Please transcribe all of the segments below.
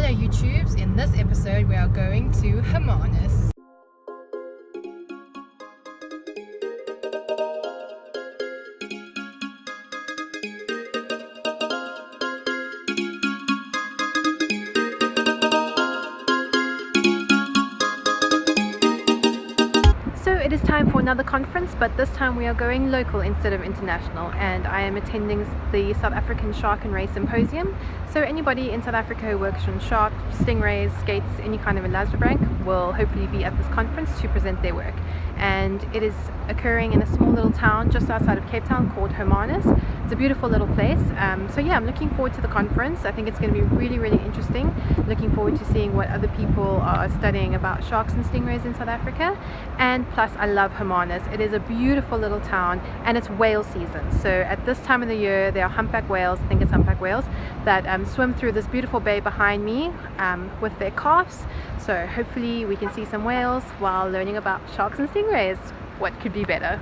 Hello YouTubes, in this episode we are going to Hermanus. So it is time for another conference, but this time we are going local instead of international, and I am attending the South African Shark and Ray Symposium. So anybody in South Africa who works on sharks, stingrays, skates, any kind of elasmobranch will hopefully be at this conference to present their work. And it is occurring in a small little town just outside of Cape Town called Hermanus. It's a beautiful little place. So yeah, I'm looking forward to the conference. I think it's going to be really interesting. Looking forward to seeing what other people are studying about sharks and stingrays in South Africa. And plus, I love Hermanus. It is a beautiful little town, and it's whale season. So at this time of the year, there are humpback whales, I think it's humpback whales, that swim through this beautiful bay behind me with their calves. So hopefully we can see some whales while learning about sharks and stingrays. What could be better?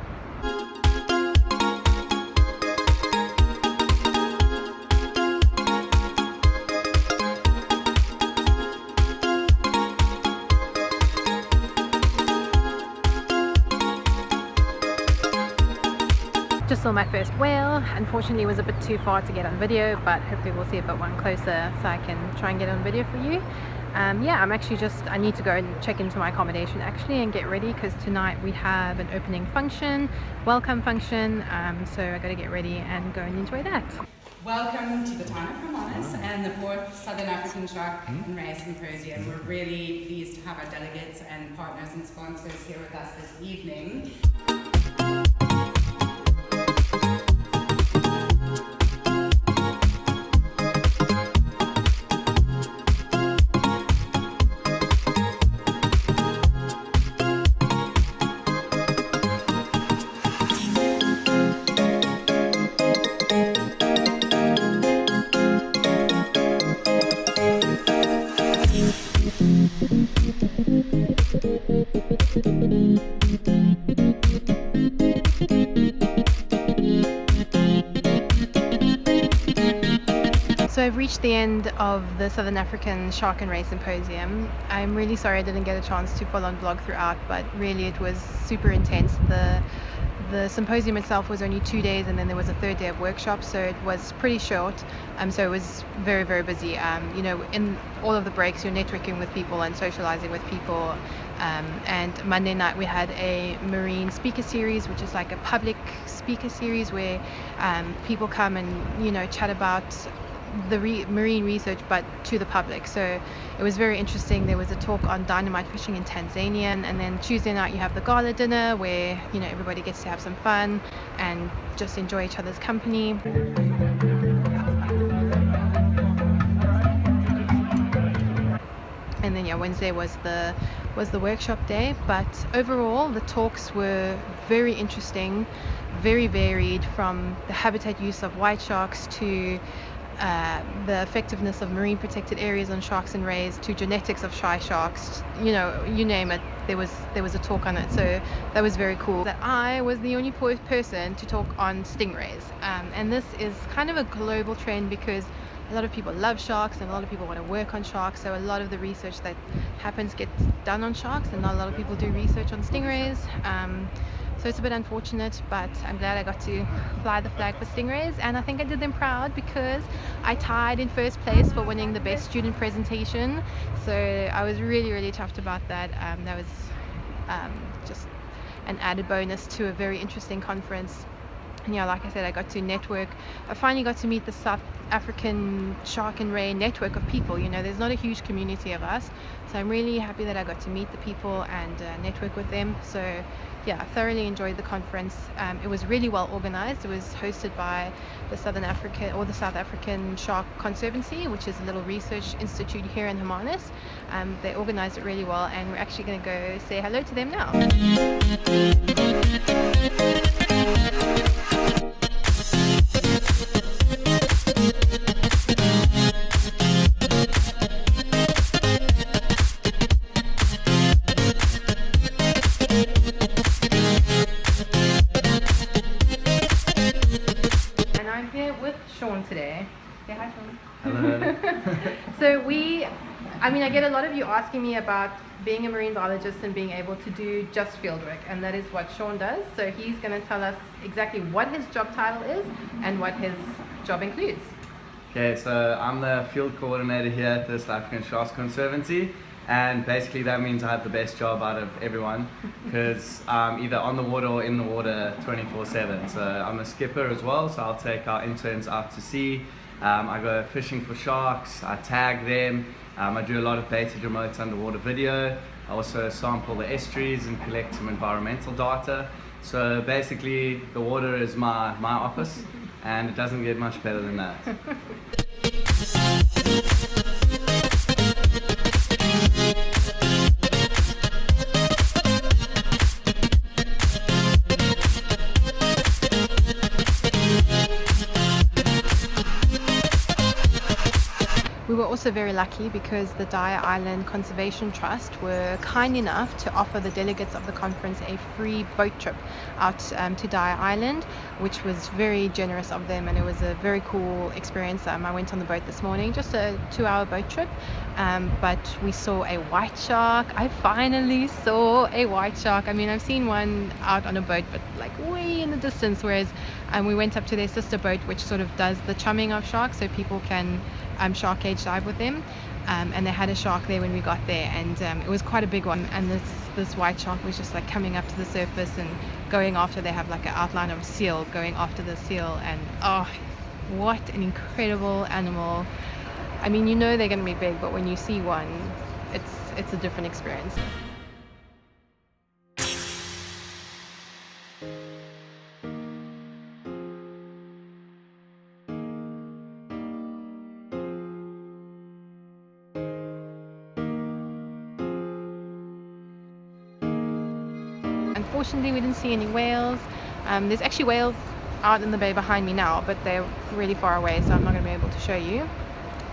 Just saw my first whale. Unfortunately it was a bit too far to get on video, but hopefully we'll see a bit one closer so I can try and get on video for you. Yeah, I need to go and check into my accommodation actually and get ready, because tonight we have an opening function, welcome function, so I got to get ready and go and enjoy that. Welcome to the town of Hermanus and the 4th Southern African Shark and Ray Symposium. We're really pleased to have our delegates and partners and sponsors here with us this evening. So I've reached the end of the Southern African Shark and Ray Symposium. I'm really sorry I didn't get a chance to follow and vlog throughout, but really it was super intense. The symposium itself was only 2 days, and then there was a 3rd day of workshops, so it was pretty short. So it was very busy. You know, in all of the breaks you're networking with people and socializing with people. And Monday night we had a marine speaker series, which is like a public speaker series where people come and, you know, chat about the marine research, but to the public. So it was very interesting. There was a talk on dynamite fishing in Tanzania, and then Tuesday night you have the gala dinner where, you know, everybody gets to have some fun and just enjoy each other's company. And then yeah, Wednesday was the workshop day, but overall the talks were very interesting, very varied, from the habitat use of white sharks to the effectiveness of marine protected areas on sharks and rays to genetics of shy sharks. You know, you name it, there was a talk on it. So that was very cool. That I was the only person to talk on stingrays, and this is kind of a global trend because a lot of people love sharks and a lot of people want to work on sharks. So a lot of the research that happens gets done on sharks, and not a lot of people do research on stingrays. So it's a bit unfortunate, but I'm glad I got to fly the flag for stingrays, and I think I did them proud because I tied in 1st place for winning the best student presentation. So I was really chuffed about that. That was just an added bonus to a very interesting conference. And yeah, like I said, I got to network. I finally got to meet the South African Shark and Ray network of people. You know, there's not a huge community of us, so I'm really happy that I got to meet the people and network with them. So yeah, I thoroughly enjoyed the conference. It was really well organized. It was hosted by the South African Shark Conservancy, which is a little research institute here in Hermanus. They organized it really well, and we're actually going to go say hello to them now. Today. Say hi, Sean. Hello. So we I mean, I get a lot of you asking me about being a marine biologist and being able to do just field work, and that is what Sean does. So he's going to tell us exactly what his job title is and what his job includes. Okay, so I'm the field coordinator here at the South African Sharks Conservancy, and basically that means I have the best job out of everyone because I'm either on the water or in the water 24/7. So I'm a skipper as well, so I'll take our interns out to sea. I go fishing for sharks, I tag them, I do a lot of baited remote underwater video. I also sample the estuaries and collect some environmental data. So basically the water is my office, and it doesn't get much better than that. We were also very lucky because the Dyer Island Conservation Trust were kind enough to offer the delegates of the conference a free boat trip out to Dyer Island, which was very generous of them, and it was a very cool experience. I went on the boat this morning, just a 2-hour boat trip, but we saw a white shark. I finally saw a white shark. I mean, I've seen one out on a boat, but like way in the distance, whereas we went up to their sister boat, which sort of does the chumming of sharks, so people can shark cage dive with them, and they had a shark there when we got there, and it was quite a big one, and this white shark was just like coming up to the surface and going after. They have like an outline of a seal going after the seal, and oh, what an incredible animal. I mean, you know they're going to be big, but when you see one, it's a different experience. Unfortunately, we didn't see any whales. There's actually whales out in the bay behind me now, but they're really far away, so I'm not going to be able to show you.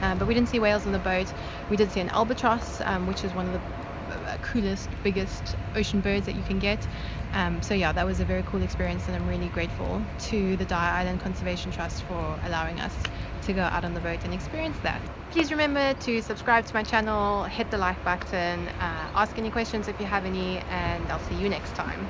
But we didn't see whales on the boat. We did see an albatross, which is one of the coolest, biggest ocean birds that you can get. So yeah, that was a very cool experience, and I'm really grateful to the Dyer Island Conservation Trust for allowing us to go out on the boat and experience that. Please remember to subscribe to my channel, hit the like button, ask any questions if you have any, and I'll see you next time.